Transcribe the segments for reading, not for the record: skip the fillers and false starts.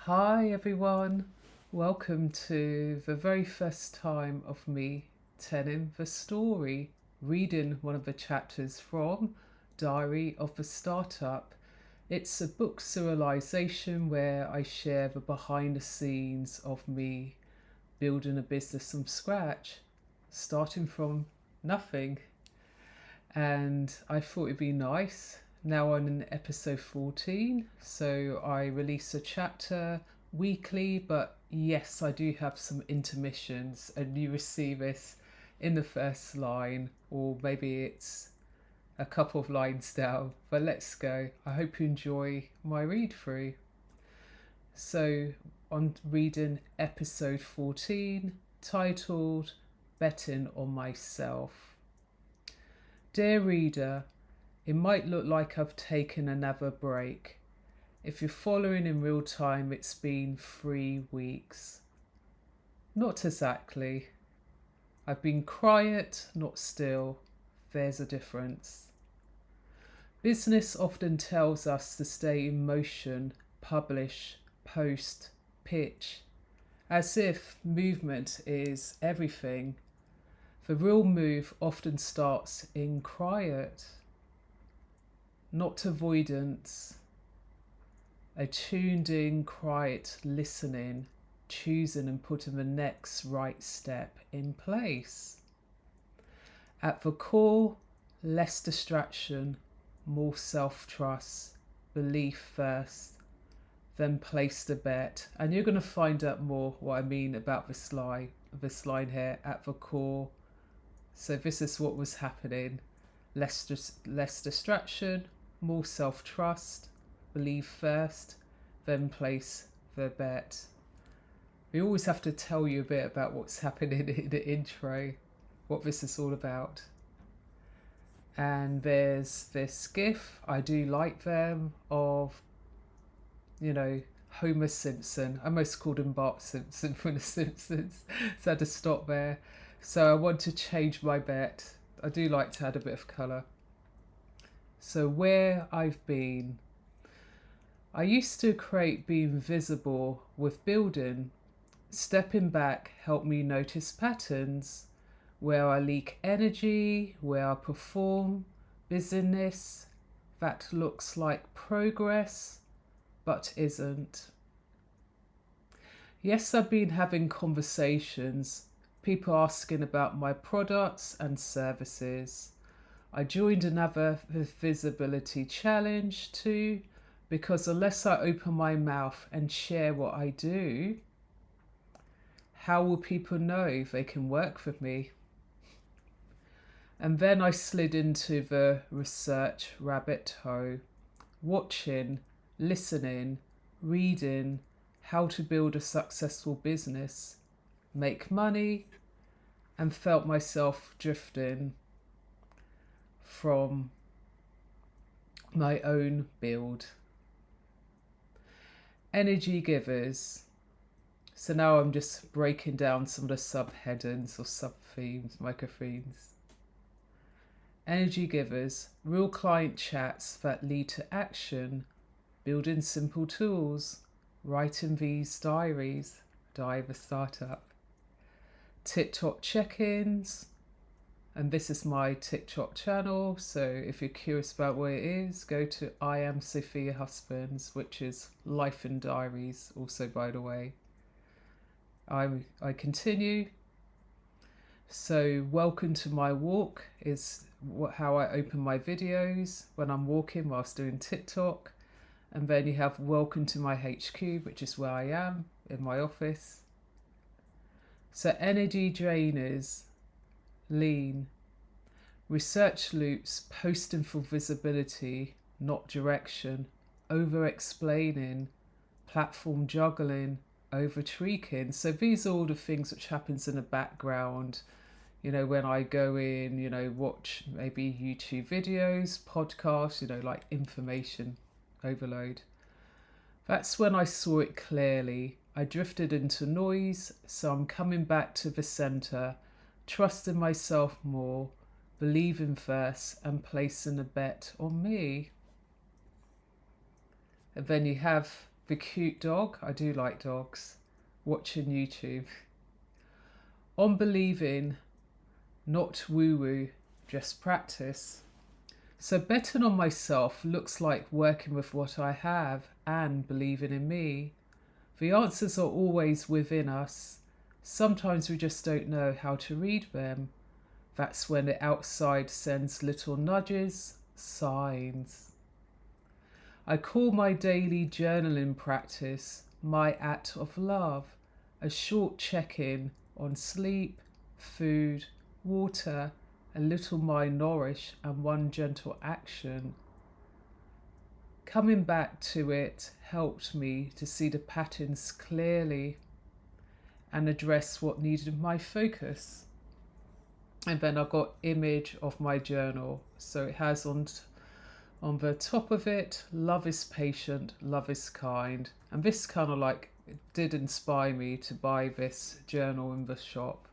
Hi everyone, welcome to the very first time of me telling the story, reading one of the chapters from Diary of a Startup. It's a book serialization where I share the behind the scenes of me building a business from scratch, starting from nothing. And I thought it'd be nice. Now I'm in episode 14, so I release a chapter weekly, but yes, I do have some intermissions, and you receive this in the first line, or maybe it's a couple of lines down. But let's go. I hope you enjoy my read through. So, I'm reading episode 14, titled Betting on Myself. Dear reader, it might look like I've taken another break. If you're following in real time, it's been 3 weeks. Not exactly. I've been quiet, not still. There's a difference. Business often tells us to stay in motion, publish, post, pitch, as if movement is everything. The real move often starts in quiet. Not avoidance, a tuned in, quiet listening, choosing and putting the next right step in place. At the core, less distraction, more self-trust, belief first, then place the bet. And you're going to find out more what I mean about this line here, at the core. So this is what was happening. Less distraction, more self-trust, believe first, then place the bet. We always have to tell you a bit about what's happening in the intro, what this is all about. And there's this gif, I do like them, of, Homer Simpson. I almost called him Bart Simpson from The Simpsons, so I had to stop there. So I want to change my bet. I do like to add a bit of colour. So where I've been. I used to equate being visible with building. Stepping back helped me notice patterns, where I leak energy, where I perform business that looks like progress but isn't. Yes, I've been having conversations, people asking about my products and services. I joined another visibility challenge too, because unless I open my mouth and share what I do, how will people know they can work with me? And then I slid into the research rabbit hole, watching, listening, reading how to build a successful business, make money, and felt myself drifting from my own build. Energy givers. So now I'm just breaking down some of the subheadings or sub-themes, micro-themes. Energy givers, real client chats that lead to action, building simple tools, writing these diaries, Diary of a Startup. TikTok check-ins, and this is my TikTok channel, so if you're curious about what it is, go to I am Sophia Husbands, which is Life and Diaries also, by the way. I continue. So welcome to my walk is how I open my videos when I'm walking whilst doing TikTok. And then you have welcome to my HQ, which is where I am in my office. So energy drainers, lean, research loops, posting for visibility, not direction, over explaining, platform juggling, over tweaking. So these are all the things which happens in the background, when I go in, watch maybe YouTube videos, podcasts, like information overload. That's when I saw it clearly. I drifted into noise, so I'm coming back to the center, trusting myself more, believing first, and placing a bet on me. And then you have The cute dog, I do like dogs. Watching YouTube. On believing, not woo-woo, just practice. So betting on myself looks like working with what I have and believing in me. The answers are always within us. Sometimes we just don't know how to read them. That's when the outside sends little nudges, signs. I call my daily journaling practice my act of love, a short check-in on sleep, food, water, a little mind nourish, and one gentle action. Coming back to it helped me to see the patterns clearly and address what needed my focus. And then I got image of my journal. So it has on the top of it, love is patient, love is kind. And this kind of like did inspire me to buy this journal in the shop.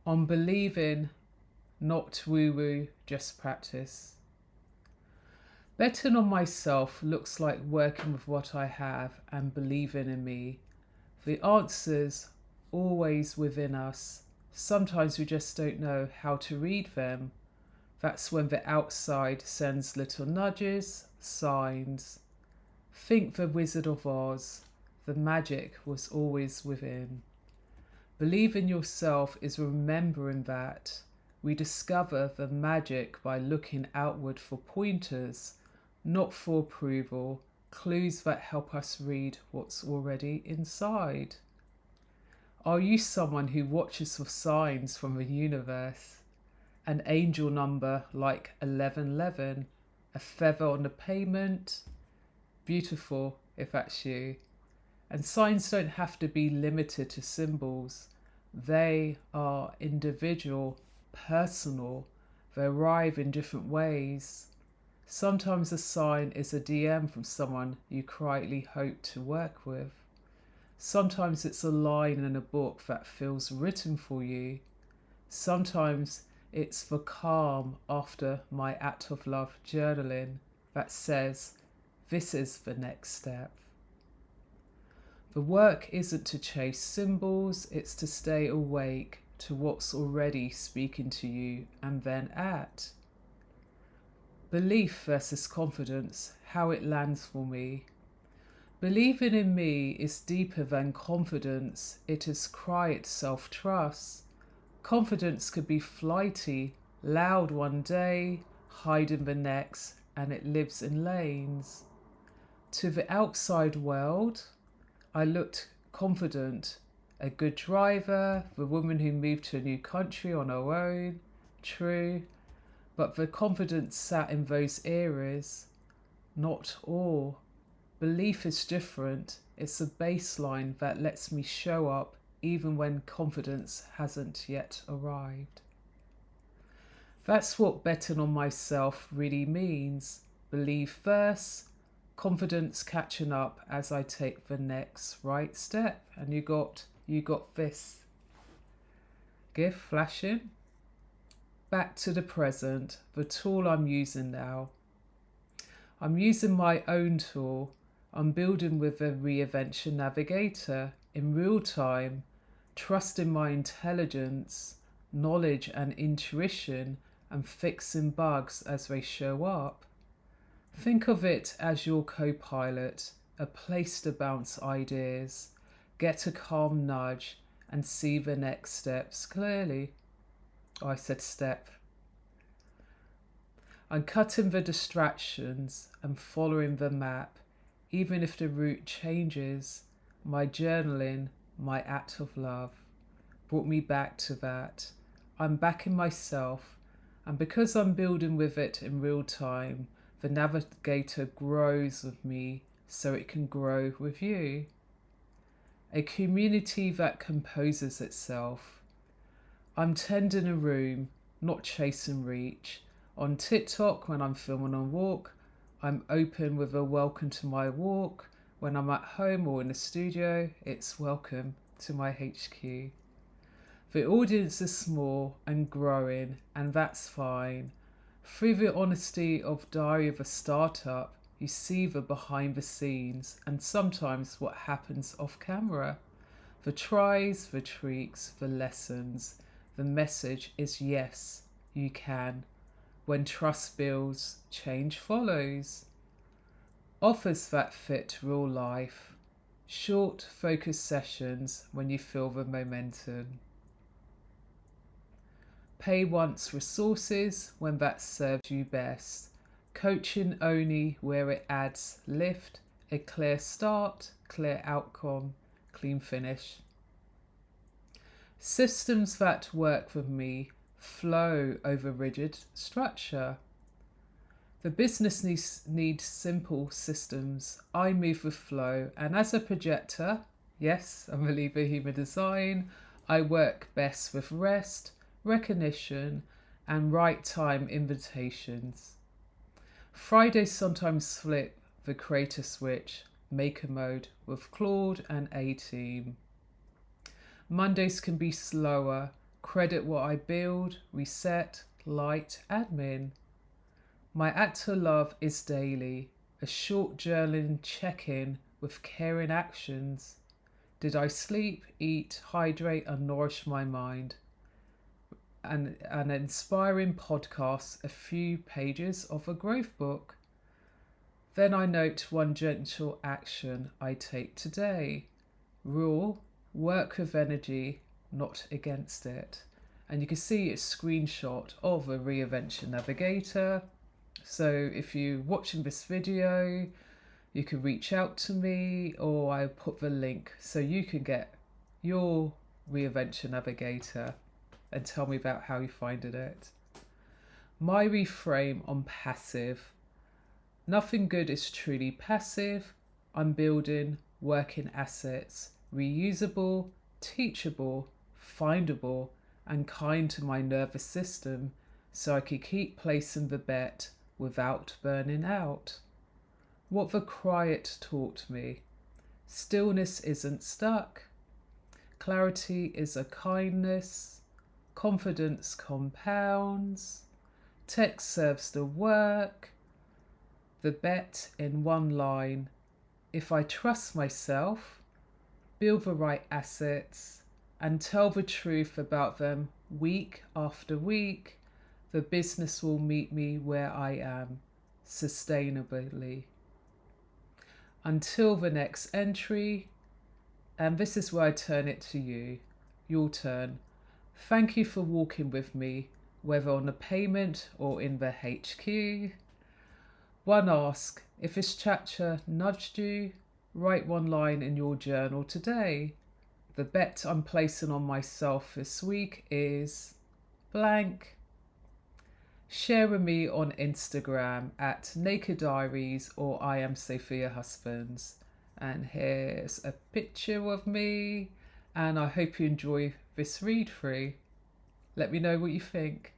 On believing, not woo-woo, just practice. Betting on myself looks like working with what I have and believing in me. The answers always within us. Sometimes we just don't know how to read them. That's when the outside sends little nudges, signs. Think the Wizard of Oz. The magic was always within. Believe in yourself is remembering that. We discover the magic by looking outward for pointers, not for approval, clues that help us read what's already inside. Are you someone who watches for signs from the universe? An angel number like 1111, a feather on the pavement? Beautiful if that's you. And signs don't have to be limited to symbols. They are individual, personal. They arrive in different ways. Sometimes a sign is a DM from someone you quietly hope to work with. Sometimes it's a line in a book that feels written for you. Sometimes it's the calm after my act of love journaling that says, this is the next step. The work isn't to chase symbols, it's to stay awake to what's already speaking to you and then act. Belief versus confidence, how it lands for me. Believing in me is deeper than confidence. It is quiet self-trust. Confidence could be flighty, loud one day, hiding the next, and it lives in lanes. To the outside world, I looked confident. A good driver, the woman who moved to a new country on her own. True. But the confidence sat in those areas, not all. Belief is different. It's a baseline that lets me show up even when confidence hasn't yet arrived. That's what betting on myself really means. Believe first, confidence catching up as I take the next right step. And you got this. Gift flashing. Back to the present, the tool I'm using now. I'm using my own tool. I'm building with the Reinvention Navigator in real time, trusting my intelligence, knowledge and intuition, and fixing bugs as they show up. Think of it as your co-pilot, a place to bounce ideas, get a calm nudge, and see the next steps clearly. Oh, I said step. I'm cutting the distractions and following the map, even if the route changes. My journaling, my act of love, brought me back to that. I'm backing myself, and because I'm building with it in real time, the navigator grows with me so it can grow with you. A community that composes itself. I'm tending a room, not chasing reach. On TikTok, when I'm filming a walk, I'm open with a welcome to my walk. When I'm at home or in the studio, it's welcome to my HQ. The audience is small and growing, and that's fine. Through the honesty of Diary of a Startup, you see the behind the scenes and sometimes what happens off camera. The tries, the tweaks, the lessons. The message is yes, you can. When trust builds, change follows. Offers that fit real life. Short, focused sessions when you feel the momentum. Pay once resources when that serves you best. Coaching only where it adds lift, a clear start, clear outcome, clean finish. Systems that work with me flow over rigid structure. The business needs simple systems. I move with flow, and as a projector, yes, I believe in human design, I work best with rest, recognition, and right time invitations. Fridays sometimes flip the creator switch, maker mode with Claude and A-Team. Mondays can be slower, credit what I build, reset, light, admin. My act to love is daily, a short journaling check-in with caring actions. Did I sleep, eat, hydrate, and nourish my mind? And an inspiring podcast, a few pages of a growth book. Then I note one gentle action I take today. Rule, work with energy, not against it. And you can see a screenshot of a Reinvention Navigator. So if you're watching this video, you can reach out to me, or I'll put the link so you can get your Reinvention Navigator and tell me about how you finding it. My reframe on passive. Nothing good is truly passive. I'm building working assets, reusable, teachable, findable, and kind to my nervous system so I can keep placing the bet without burning out. What the quiet taught me. Stillness isn't stuck. Clarity is a kindness. Confidence compounds. Text serves the work. The bet in one line. If I trust myself, build the right assets, and tell the truth about them week after week, the business will meet me where I am, sustainably. Until the next entry, and this is where I turn it to you, your turn. Thank you for walking with me, whether on the payment or in the HQ. One ask, if this chapter nudged you, write one line in your journal today. The bet I'm placing on myself this week is blank. Share with me on Instagram at Naked Diaries or I am Sophia Husbands. And here's a picture of me, and I hope you enjoy this read through. Let me know what you think.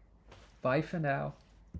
Bye for now.